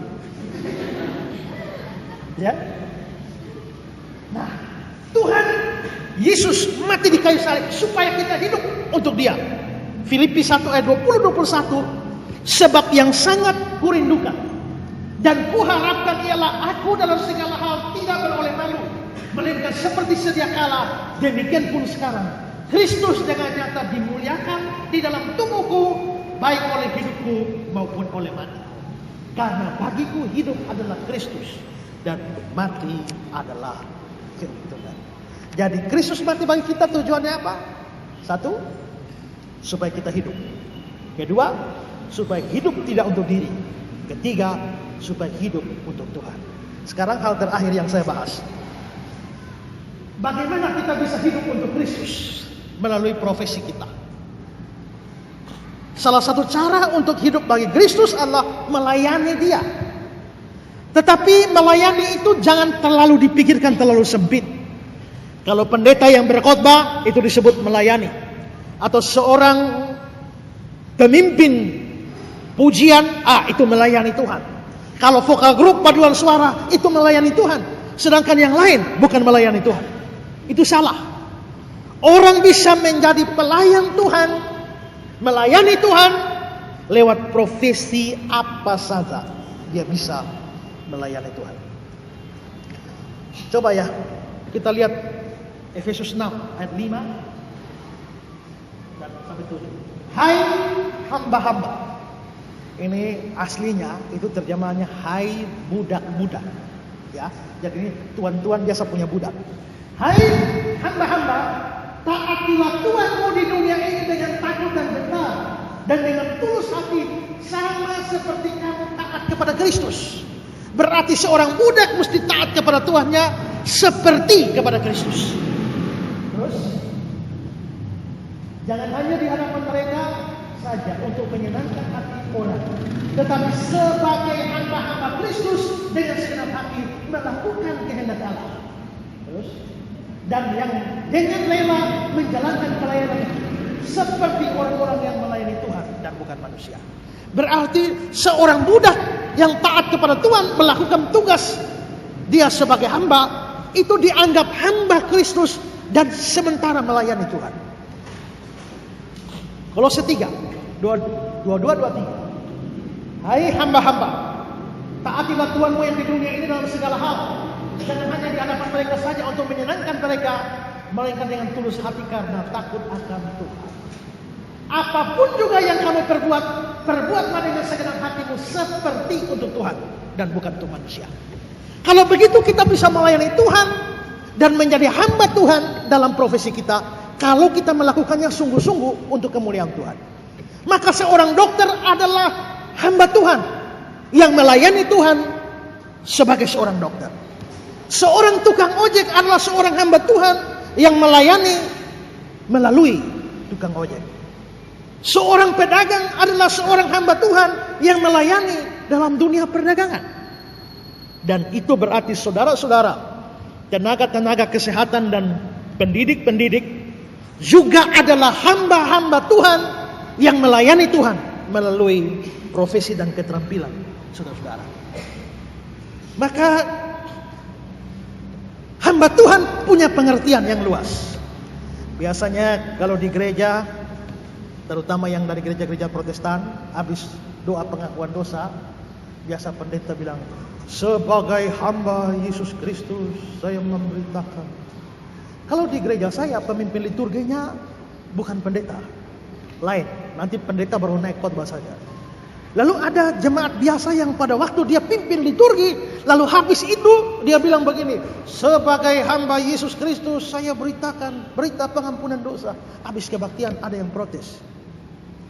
ya. Nah, Tuhan Yesus mati di kayu salib supaya kita hidup untuk Dia. Filipi 1 ayat 20-21. Sebab yang sangat kurindukan dan kuharapkan ialah aku dalam segala hal tidak beroleh malu, melainkan seperti sedia kala, demikian pun sekarang Kristus dengan nyata dimuliakan di dalam tubuhku, baik oleh hidupku maupun oleh mati. Karena bagiku hidup adalah Kristus dan mati adalah keuntungan. Jadi Kristus mati bagi kita tujuannya apa? Satu, supaya kita hidup. Kedua, supaya hidup tidak untuk diri. Ketiga, supaya hidup untuk Tuhan. Sekarang hal terakhir yang saya bahas. Bagaimana kita bisa hidup untuk Kristus? Melalui profesi kita. Salah satu cara untuk hidup bagi Kristus adalah melayani Dia. Tetapi melayani itu jangan terlalu dipikirkan terlalu sempit. Kalau pendeta yang berkhotbah itu disebut melayani. Atau seorang pemimpin pujian, itu melayani Tuhan. Kalau vokal grup paduan suara itu melayani Tuhan. Sedangkan yang lain bukan melayani Tuhan. Itu salah. Orang bisa menjadi pelayan Tuhan, melayani Tuhan lewat profesi apa saja. Dia bisa melayani Tuhan. Coba ya, kita lihat Efesus 6 ayat 5 dan sampai 7. Hai hamba-hamba. Ini aslinya itu terjemahannya hai budak-budak. Ya, jadi ini tuan-tuan biasa punya budak. Hai hamba-hamba, taatilah Tuhanmu di dunia ini dengan takut dan benar, dan dengan tulus hati, sama seperti kamu taat kepada Kristus. Berarti seorang budak mesti taat kepada Tuhannya seperti kepada Kristus. Terus, jangan hanya di hadapan mereka saja untuk menyenangkan hati orang, tetapi sebagai hamba-hamba Kristus dengan segenap hati melakukan kehendak Allah. Terus, dan yang dengan rela menjalankan pelayanan seperti orang-orang yang melayani Tuhan dan bukan manusia. Berarti seorang budak yang taat kepada Tuhan melakukan tugas dia sebagai hamba, itu dianggap hamba Kristus dan sementara melayani Tuhan. Kolose 3:22-23. Hai hamba-hamba, taatilah Tuhanmu yang di dunia ini dalam segala hal, jangan hanya di hadapan mereka saja untuk menyenangkan mereka, melainkan dengan tulus hati karena takut akan Tuhan. Apapun juga yang kamu perbuatlah dengan segenap hatimu seperti untuk Tuhan dan bukan untuk manusia. Kalau begitu kita bisa melayani Tuhan dan menjadi hamba Tuhan dalam profesi kita, kalau kita melakukannya sungguh-sungguh untuk kemuliaan Tuhan. Maka seorang dokter adalah hamba Tuhan yang melayani Tuhan sebagai seorang dokter. Seorang tukang ojek adalah seorang hamba Tuhan yang melayani melalui tukang ojek. Seorang pedagang adalah seorang hamba Tuhan yang melayani dalam dunia perdagangan. Dan itu berarti saudara-saudara, tenaga-tenaga kesehatan dan pendidik-pendidik juga adalah hamba-hamba Tuhan yang melayani Tuhan melalui profesi dan keterampilan saudara-saudara. Maka hamba Tuhan punya pengertian yang luas. Biasanya kalau di gereja, terutama yang dari gereja-gereja Protestan, habis doa pengakuan dosa, biasa pendeta bilang, sebagai hamba Yesus Kristus saya memberitakan. Kalau di gereja saya pemimpin liturginya bukan pendeta, lain. Nanti pendeta baru naik khotbah saja. Lalu ada jemaat biasa yang pada waktu dia pimpin liturgi, lalu habis itu dia bilang begini, sebagai hamba Yesus Kristus saya beritakan berita pengampunan dosa. Habis kebaktian ada yang protes.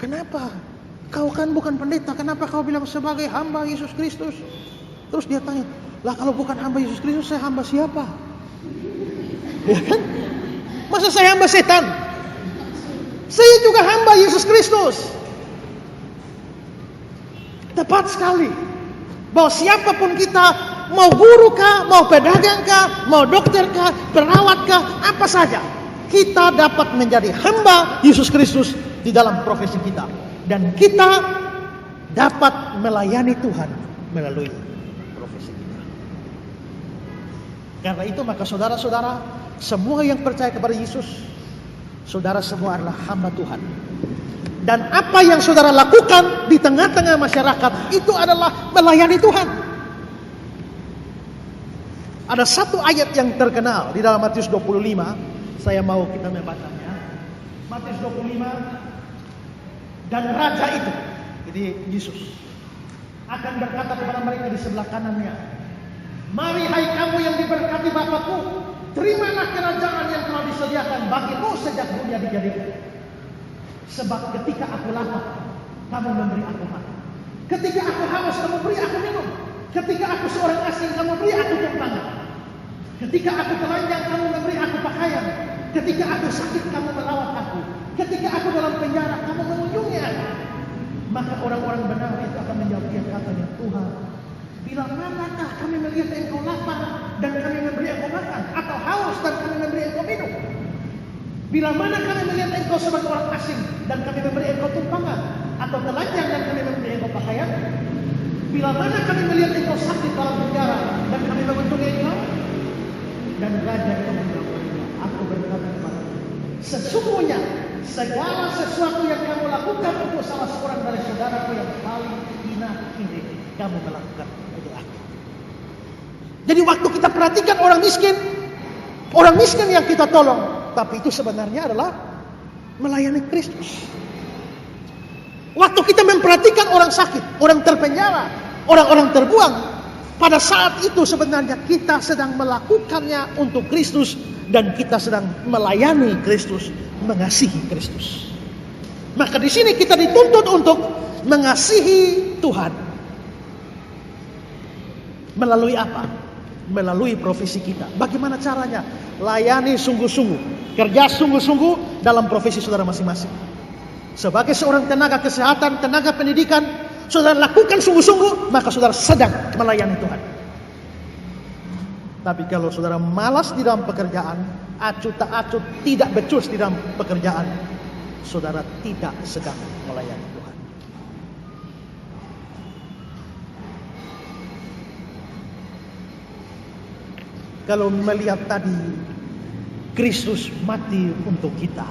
Kenapa? Kau kan bukan pendeta, kenapa kau bilang sebagai hamba Yesus Kristus? Terus dia tanya, lah kalau bukan hamba Yesus Kristus saya hamba siapa? Ya kan? Masa saya hamba setan? Saya juga hamba Yesus Kristus. Tepat sekali. Bahwa siapapun kita, mau guru kah, mau pedagang kah, mau dokter kah, perawat kah, apa saja, kita dapat menjadi hamba Yesus Kristus di dalam profesi kita. Dan kita dapat melayani Tuhan melalui profesi kita. Karena itu maka saudara-saudara, semua yang percaya kepada Yesus, saudara semua adalah hamba Tuhan. Dan apa yang saudara lakukan di tengah-tengah masyarakat itu adalah melayani Tuhan. Ada satu ayat yang terkenal di dalam Matius 25, saya mau kita membacanya. Matius 25. Dan raja itu, jadi Yesus, akan berkata kepada mereka di sebelah kanannya, mari hai kamu yang diberkati Bapakku, terimalah kerajaan yang telah disediakan bagimu sejak dunia dijadikan. Sebab ketika aku lapar, kamu memberi aku makan. Ketika aku haus, kamu beri aku minum. Ketika aku seorang asing, kamu beri aku tumpangan. Ketika aku telanjang, kamu memberi aku pakaian. Ketika aku sakit, kamu merawat aku. Ketika aku dalam penjara, kamu mengunjungi aku. Maka orang-orang benar itu akan menjawab, dia katanya, Tuhan, bila manakah kami melihat engkau lapar dan kami memberi engkau makan, atau haus dan kami memberi engkau minum? Bila mana kami melihat engkau sebagai orang asing dan kami memberi engkau tumpangan, atau telanjang dan kami memberi engkau pakaian? Bila mana kami melihat engkau sakit dalam penjara dan kami mengunjungi engkau? Dan raja itu menjawab, aku berkata kepadamu, sesungguhnya segala sesuatu yang kamu lakukan untuk salah seorang dari saudaraku yang paling hina ini, kamu melakukan untuk aku. Jadi waktu kita perhatikan orang miskin yang kita tolong, tapi itu sebenarnya adalah melayani Kristus. Waktu kita memperhatikan orang sakit, orang terpenjara, orang-orang terbuang, pada saat itu sebenarnya kita sedang melakukannya untuk Kristus dan kita sedang melayani Kristus, mengasihi Kristus. Maka di sini kita dituntut untuk mengasihi Tuhan. Melalui apa? Melalui profesi kita. Bagaimana caranya? Layani sungguh-sungguh, kerja sungguh-sungguh dalam profesi saudara masing-masing. Sebagai seorang tenaga kesehatan, tenaga pendidikan, saudara lakukan sungguh-sungguh, maka saudara sedang melayani Tuhan. Tapi kalau saudara malas di dalam pekerjaan, acuh tak acuh, tidak becus di dalam pekerjaan, saudara tidak sedang melayani Tuhan. Kalau melihat tadi Kristus mati untuk kita,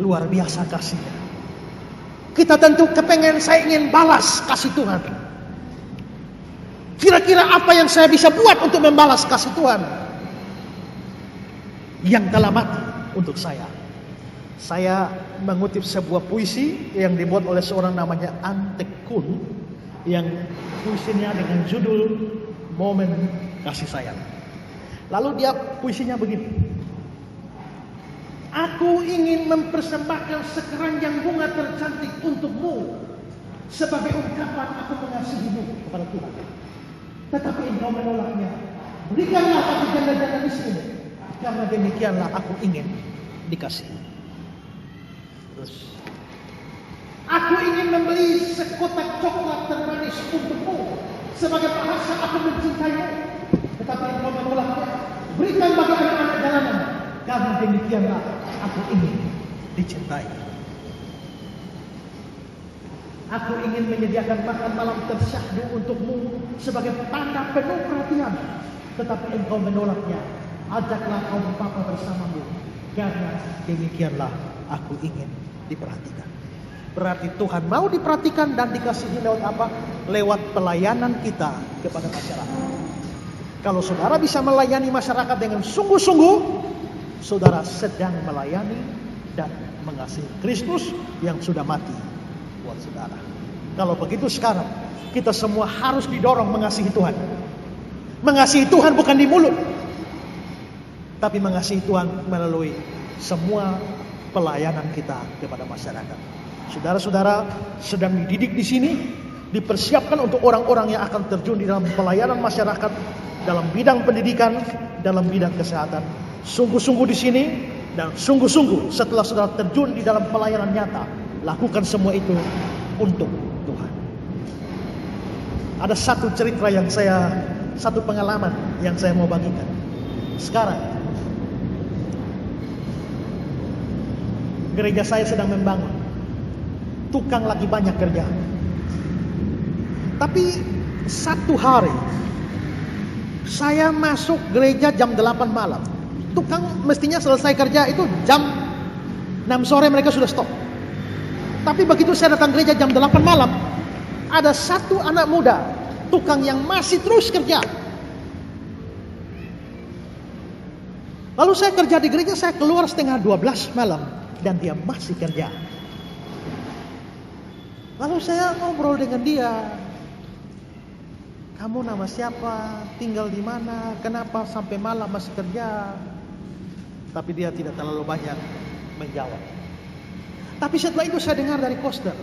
luar biasa kasihnya. Kita tentu kepengen, saya ingin balas kasih Tuhan. Kira-kira apa yang saya bisa buat untuk membalas kasih Tuhan yang telah mati untuk saya? Saya mengutip sebuah puisi yang dibuat oleh seorang namanya Ante Kun, yang puisinya dengan judul Momen Kasih Sayang. Lalu dia puisinya begini: aku ingin mempersembahkan sekeranjang bunga tercantik untukmu sebagai ungkapan aku mengasihimu kepada Tuhan. Tetapi engkau menolaknya. Berikanlah aku janda-janda miskin, karena demikianlah aku ingin dikasihi. Terus, aku ingin membeli sekotak coklat termanis untukmu sebagai bahasa aku mencintaimu. Tetapi engkau menolaknya. Berikan bagi anak-anak jalanan, karena demikianlah aku ingin dicintai. Aku ingin menyediakan makan malam tersyahdu untukmu sebagai tanda penuh perhatian. Tetapi engkau menolaknya. Ajaklah kaum papa bersamamu, karena demikianlah aku ingin diperhatikan. Berarti Tuhan mau diperhatikan dan dikasihi lewat apa? Lewat pelayanan kita kepada masyarakat. Kalau saudara bisa melayani masyarakat dengan sungguh-sungguh, saudara sedang melayani dan mengasihi Kristus yang sudah mati buat saudara. Kalau begitu sekarang kita semua harus didorong mengasihi Tuhan. Mengasihi Tuhan bukan di mulut, tapi mengasihi Tuhan melalui semua pelayanan kita kepada masyarakat. Saudara-saudara sedang dididik di sini, dipersiapkan untuk orang-orang yang akan terjun di dalam pelayanan masyarakat, dalam bidang pendidikan, dalam bidang kesehatan. Sungguh-sungguh di sini dan sungguh-sungguh setelah saudara terjun di dalam pelayanan nyata, lakukan semua itu untuk Tuhan. Ada satu cerita satu pengalaman yang saya mau bagikan. Sekarang gereja saya sedang membangun. Tukang lagi banyak kerja. Tapi satu hari saya masuk gereja jam 8 malam. Tukang mestinya selesai kerja itu jam 6 sore, mereka sudah stop. Tapi begitu saya datang gereja jam 8 malam, ada satu anak muda, tukang yang masih terus kerja. Lalu saya kerja di gereja, saya keluar setengah 12 malam dan dia masih kerja. Lalu saya ngobrol dengan dia. Kamu nama siapa? Tinggal di mana? Kenapa sampai malam masih kerja? Tapi dia tidak terlalu banyak menjawab. Tapi setelah itu saya dengar dari koster,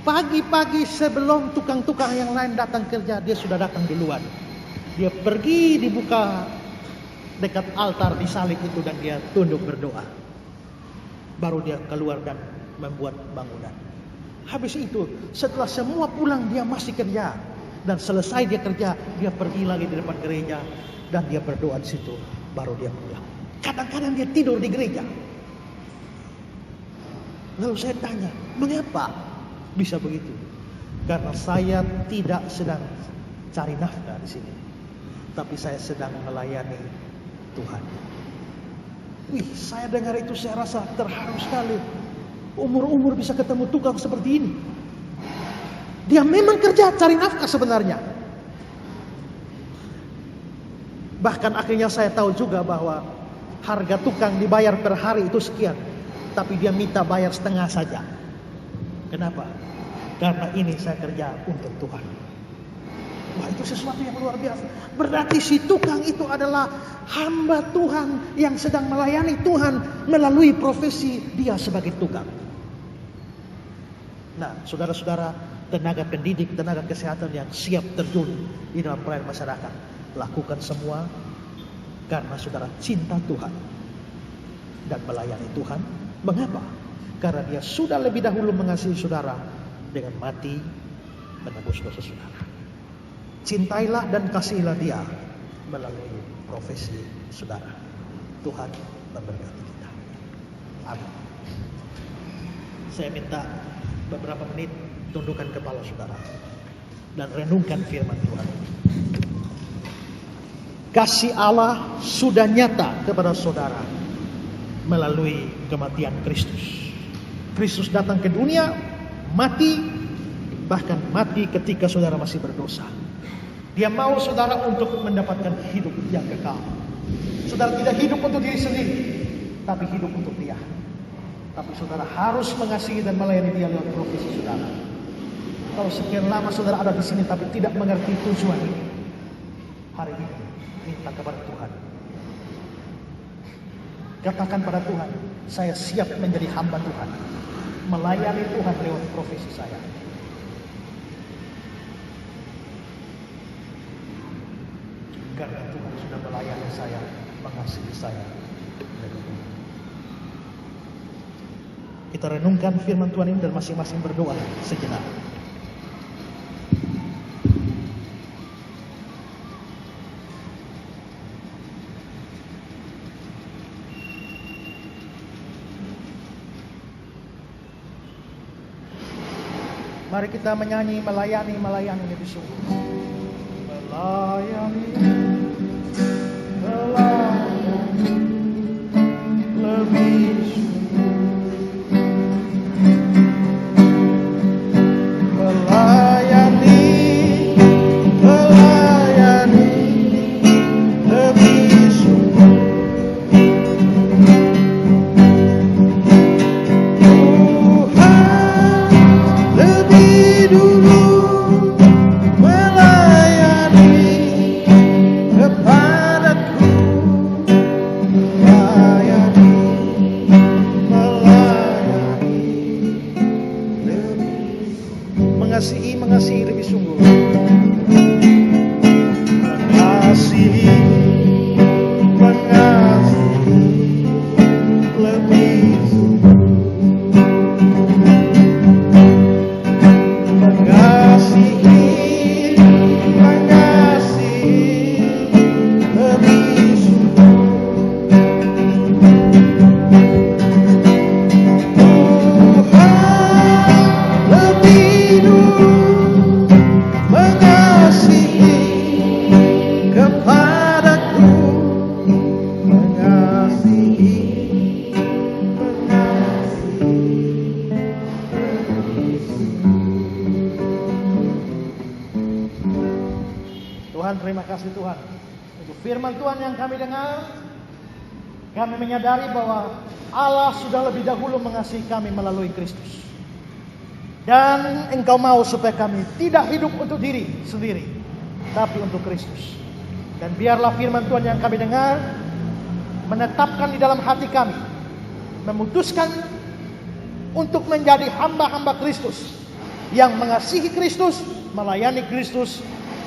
pagi-pagi sebelum tukang-tukang yang lain datang kerja, dia sudah datang duluan. Dia pergi dibuka dekat altar disalib itu dan dia tunduk berdoa. Baru dia keluar dan membuat bangunan. Habis itu setelah semua pulang dia masih kerja. Dan selesai dia kerja, dia pergi lagi di depan gereja dan dia berdoa di situ, baru dia pulang. Kadang-kadang dia tidur di gereja. Lalu saya tanya, mengapa bisa begitu? Karena saya tidak sedang cari nafkah di sini, tapi saya sedang melayani Tuhan. Wih, saya dengar itu saya rasa terharu sekali. Umur-umur bisa ketemu tukang seperti ini. Dia memang kerja cari nafkah sebenarnya. Bahkan akhirnya saya tahu juga bahwa harga tukang dibayar per hari itu sekian. Tapi dia minta bayar setengah saja. Kenapa? Karena ini saya kerja untuk Tuhan. Wah, itu sesuatu yang luar biasa. Berarti si tukang itu adalah hamba Tuhan yang sedang melayani Tuhan melalui profesi dia sebagai tukang. Nah, saudara-saudara, tenaga pendidik, tenaga kesehatan yang siap terjun di dalam pelayanan masyarakat, lakukan semua karena saudara cinta Tuhan dan melayani Tuhan. Mengapa? Karena dia sudah lebih dahulu mengasihi saudara dengan mati menebus dosa saudara. Cintailah dan kasihilah dia melalui profesi saudara. Tuhan memberkati kita. Amin. Saya minta beberapa menit tundukkan kepala saudara dan renungkan firman Tuhan. Kasih Allah sudah nyata kepada saudara melalui kematian Kristus. Kristus datang ke dunia, mati, bahkan mati ketika saudara masih berdosa. Dia mau saudara untuk mendapatkan hidup yang kekal. Saudara tidak hidup untuk diri sendiri, tapi hidup untuk Dia. Tapi saudara harus mengasihi dan melayani Dia lewat profesi saudara. Kalau sekian lama saudara ada di sini tapi tidak mengerti tujuan ini, hari ini minta kepada Tuhan. Katakan pada Tuhan, saya siap menjadi hamba Tuhan, melayani Tuhan lewat profesi saya. Karena Tuhan sudah melayani saya, mengasihi saya. Kita renungkan firman Tuhan ini dan masing-masing berdoa sejenak. Mari kita menyanyi, melayani lebih sungguh. Melayani lebih sungguh. Melayani lebih sungguh. Mengasihi lebih sungguh. Mengasihi lebih sungguh. Mengasihi lebih sungguh. Tuhan, terima kasih Tuhan untuk firman Tuhan yang kami dengar. Kami menyadari bahwa Allah sudah lebih dahulu mengasihi kami melalui Kristus. Dan Engkau mau supaya kami tidak hidup untuk diri sendiri, tapi untuk Kristus. Dan biarlah firman Tuhan yang kami dengar menetapkan di dalam hati kami, memutuskan untuk menjadi hamba-hamba Kristus yang mengasihi Kristus, melayani Kristus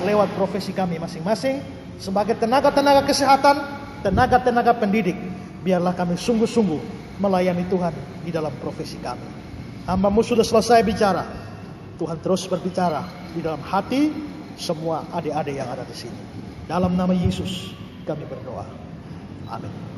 lewat profesi kami masing-masing sebagai tenaga-tenaga kesehatan, tenaga-tenaga pendidik. Biarlah kami sungguh-sungguh melayani Tuhan di dalam profesi kami. Hamba-Mu sudah selesai bicara. Tuhan terus berbicara di dalam hati semua adik-adik yang ada di sini. Dalam nama Yesus kami berdoa. Amin.